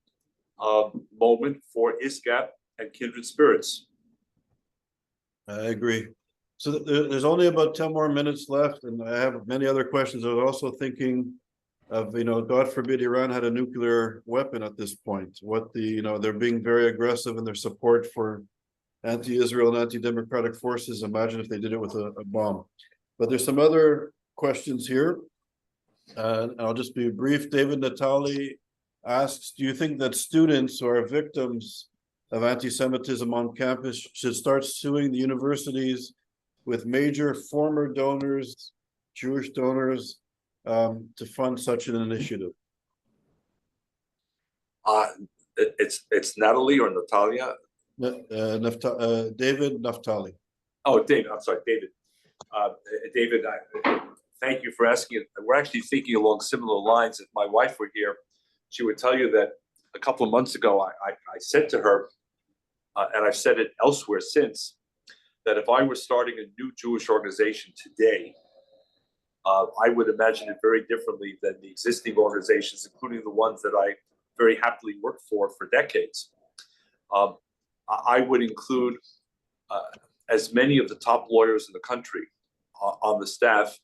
D: moment for ISGAP and kindred spirits.
B: I agree. So there's only about 10 more minutes left, and I have many other questions. I was also thinking of, God forbid Iran had a nuclear weapon at this point. What they're being very aggressive in their support for anti-Israel and anti-democratic forces. Imagine if they did it with a bomb. But there's some other questions here. And I'll just be brief. David Natali asks, do you think that students who are victims of anti-Semitism on campus should start suing the universities with major former donors, Jewish donors, to fund such an initiative?
D: It's Natalie or Natalia?
B: David Naftali.
D: Oh, David. I'm sorry, David. David, thank you for asking it. We're actually thinking along similar lines. If my wife were here, she would tell you that a couple of months ago, I said to her, and I've said it elsewhere since, that if I were starting a new Jewish organization today, I would imagine it very differently than the existing organizations, including the ones that I very happily worked for decades. I would include as many of the top lawyers in the country on the staff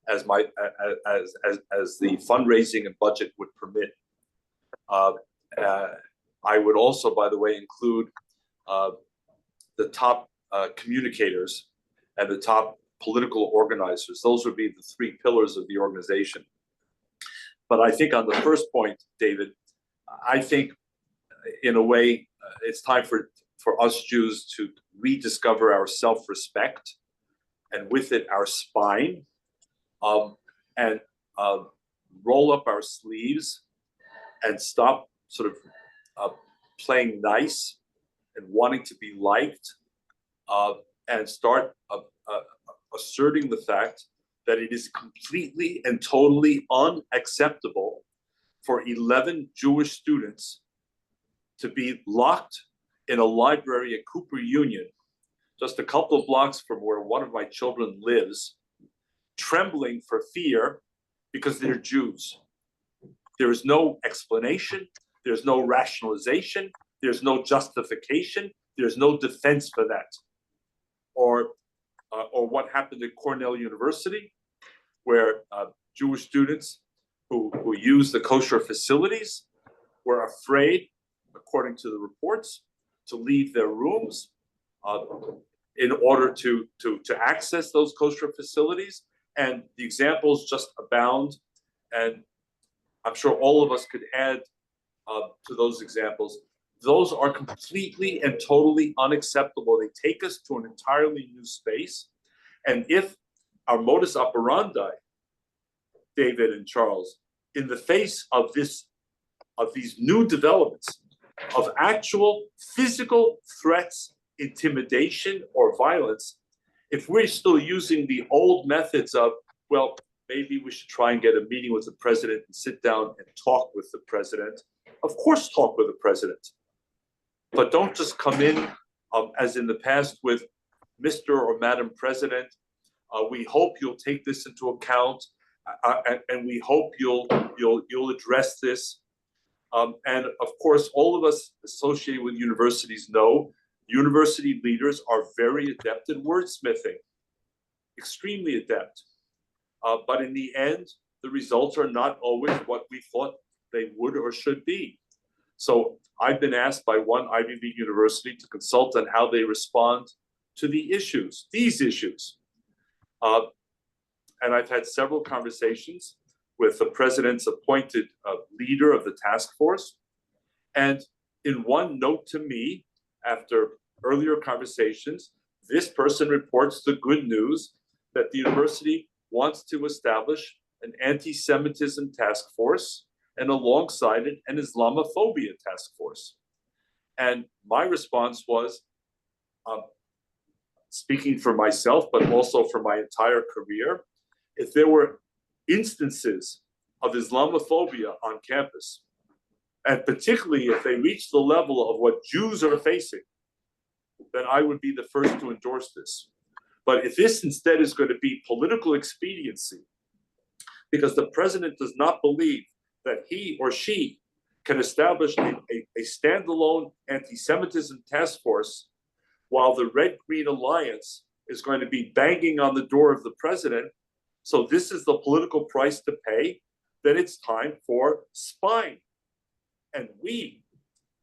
D: as the fundraising and budget would permit. I would also, by the way, include the top communicators and the top political organizers. Those would be the three pillars of the organization. But I think on the first point, David, I think in a way it's time for us Jews to rediscover our self-respect, and with it our spine, and roll up our sleeves and stop sort of playing nice and wanting to be liked, and start asserting the fact that it is completely and totally unacceptable for 11 Jewish students to be locked in a library at Cooper Union, just a couple of blocks from where one of my children lives, trembling for fear because they're Jews. There is no explanation, there's no rationalization, there's no justification, there's no defense for that. Or what happened at Cornell University, where Jewish students who use the kosher facilities were afraid, according to the reports, to leave their rooms. in order to access those kosher facilities. And the examples just abound. And I'm sure all of us could add to those examples. Those are completely and totally unacceptable. They take us to an entirely new space. And if our modus operandi, David and Charles, in the face of these new developments, of actual physical threats, intimidation, or violence, if we're still using the old methods of, well, maybe we should try and get a meeting with the president and sit down and talk with the president. Of course, talk with the president. But don't just come in as in the past with Mr. or Madam President. We hope you'll take this into account, and we hope you'll address this. And of course, all of us associated with universities know university leaders are very adept at wordsmithing, extremely adept. But in the end, the results are not always what we thought they would or should be. So I've been asked by one Ivy League university to consult on how they respond to these issues. And I've had several conversations with the president's appointed leader of the task force. And in one note to me, after earlier conversations, this person reports the good news that the university wants to establish an anti-Semitism task force and alongside it, an Islamophobia task force. And my response was, speaking for myself, but also for my entire career, if there were instances of Islamophobia on campus, and particularly if they reach the level of what Jews are facing, then I would be the first to endorse this. But if this instead is going to be political expediency, because the president does not believe that he or she can establish a standalone anti-Semitism task force, while the Red-Green Alliance is going to be banging on the door of the president, so this is the political price to pay, then it's time for spine. And we,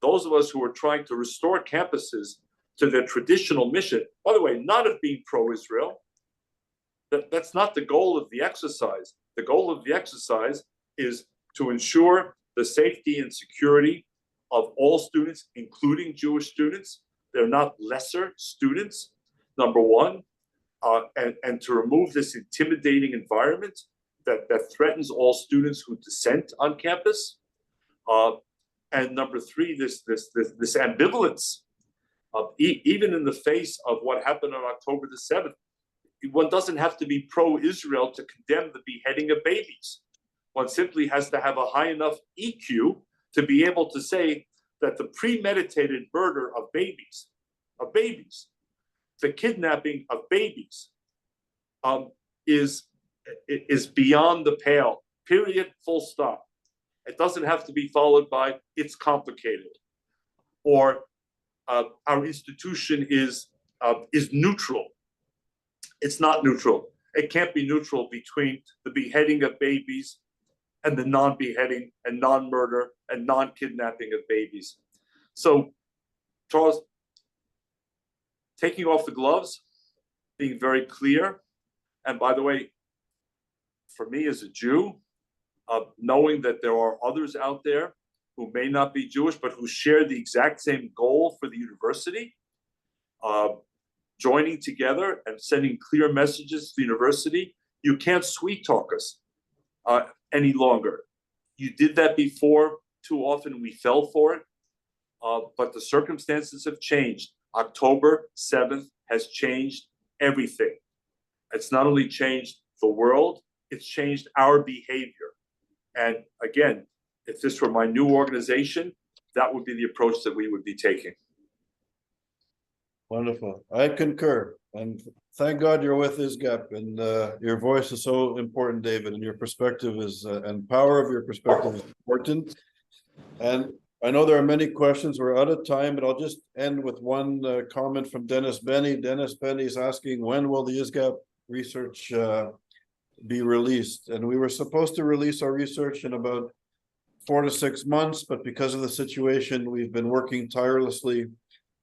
D: those of us who are trying to restore campuses to their traditional mission, by the way, not of being pro-Israel, that's not the goal of the exercise. The goal of the exercise is to ensure the safety and security of all students, including Jewish students. They're not lesser students, number one, and to remove this intimidating environment that threatens all students who dissent on campus. And number three, this ambivalence, even in the face of what happened on October the 7th, one doesn't have to be pro-Israel to condemn the beheading of babies. One simply has to have a high enough EQ to be able to say that the premeditated murder of babies, the kidnapping of babies, is beyond the pale, period, full stop. It doesn't have to be followed by, it's complicated, or our institution is neutral. It's not neutral. It can't be neutral between the beheading of babies and the non-beheading and non-murder and non-kidnapping of babies. So, Charles, taking off the gloves, being very clear, and by the way, for me as a Jew, knowing that there are others out there who may not be Jewish, but who share the exact same goal for the university, joining together and sending clear messages to the university. You can't sweet talk us any longer. You did that before. Too often we fell for it, but the circumstances have changed. October 7th has changed everything. It's not only changed the world, it's changed our behavior. And again, if this were my new organization, that would be the approach that we would be taking.
B: Wonderful. I concur. And thank God you're with ISGAP, and your voice is so important, David, and your perspective is, and power of your perspective is important. And I know there are many questions. We're out of time, but I'll just end with one comment from Dennis Benny. Dennis Benny is asking, when will the ISGAP research be released? And we were supposed to release our research in about 4 to 6 months, but because of the situation, we've been working tirelessly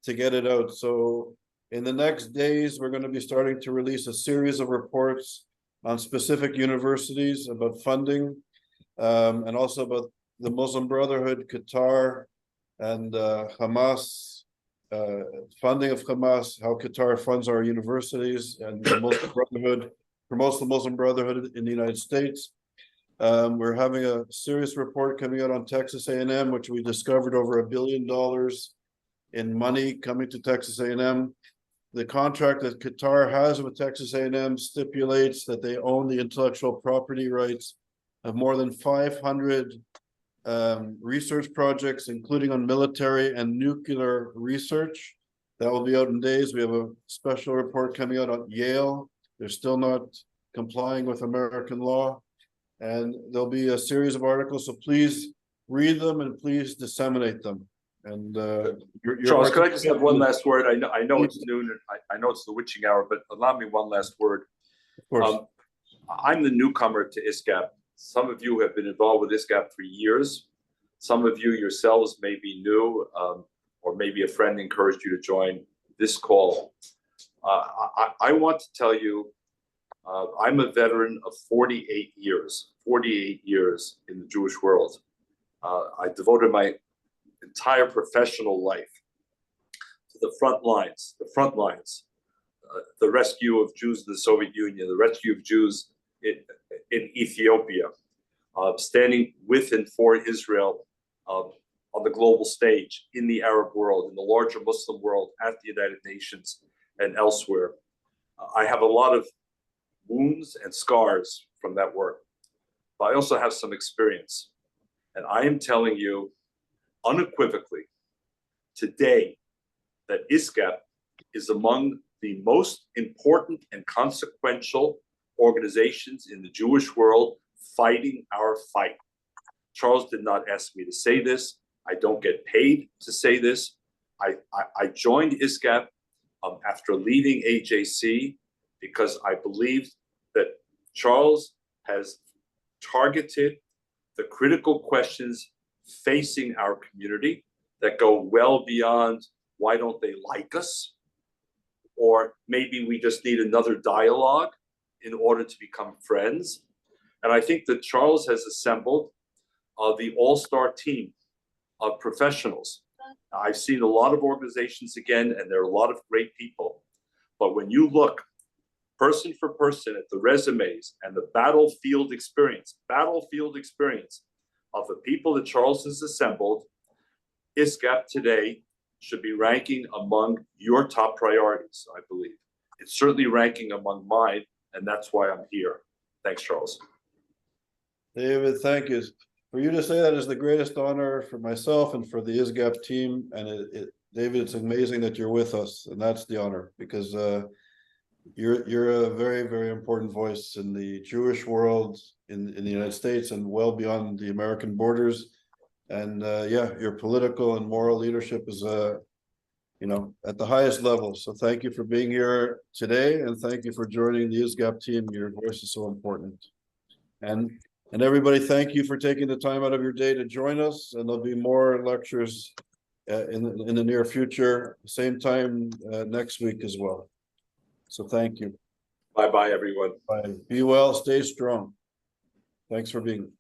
B: to get it out. So In the next days, we're going to be starting to release a series of reports on specific universities about funding, and also about the Muslim Brotherhood, Qatar, and Hamas, funding of Hamas, how Qatar funds our universities, and the Muslim Brotherhood promotes the Muslim Brotherhood in the United States. We're having a serious report coming out on Texas A&M, which we discovered over $1 billion in money coming to Texas A&M. The contract that Qatar has with Texas A&M stipulates that they own the intellectual property rights of more than 500 research projects, including on military and nuclear research. That will be out in days. We have a special report coming out on Yale. They're still not complying with American law. And there'll be a series of articles, so please read them and please disseminate them. And
D: Charles, could I just have one last word? I know it's noon, and I know it's the witching hour, but allow me one last word.
B: Of course.
D: I'm the newcomer to ISGAP. Some of you have been involved with ISGAP for years. Some of you yourselves may be new, or maybe a friend encouraged you to join this call. I want to tell you, I'm a veteran of 48 years in the Jewish world. I devoted my entire professional life to the front lines, the rescue of Jews in the Soviet Union, the rescue of Jews in Ethiopia, standing with and for Israel on the global stage, in the Arab world, in the larger Muslim world, at the United Nations and elsewhere. I have a lot of wounds and scars from that work, but I also have some experience. And I am telling you unequivocally today that ISGAP is among the most important and consequential organizations in the Jewish world fighting our fight. Charles did not ask me to say this. I don't get paid to say this. I joined ISGAP after leaving AJC because I believed that Charles has targeted the critical questions facing our community that go well beyond why don't they like us, or maybe we just need another dialogue in order to become friends. And I think that Charles has assembled the all-star team of professionals. I've seen a lot of organizations again, and there are a lot of great people. But when you look person for person at the resumes and the battlefield experience of the people that Charles has assembled, ISGAP today should be ranking among your top priorities, I believe. It's certainly ranking among mine, and that's why I'm here. Thanks, Charles.
B: David, thank you. For you to say that is the greatest honor for myself and for the ISGAP team. And David, it's amazing that you're with us, and that's the honor, because you're a very, very important voice in the Jewish world in the United States and well beyond the American borders. And yeah, your political and moral leadership is at the highest level. So thank you for being here today, and thank you for joining the ISGAP team. Your voice is so important. And everybody, thank you for taking the time out of your day to join us. And there'll be more lectures in the near future, same time next week as well. So thank you.
D: Bye-bye, everyone.
B: Bye. Be well, stay strong. Thanks for being.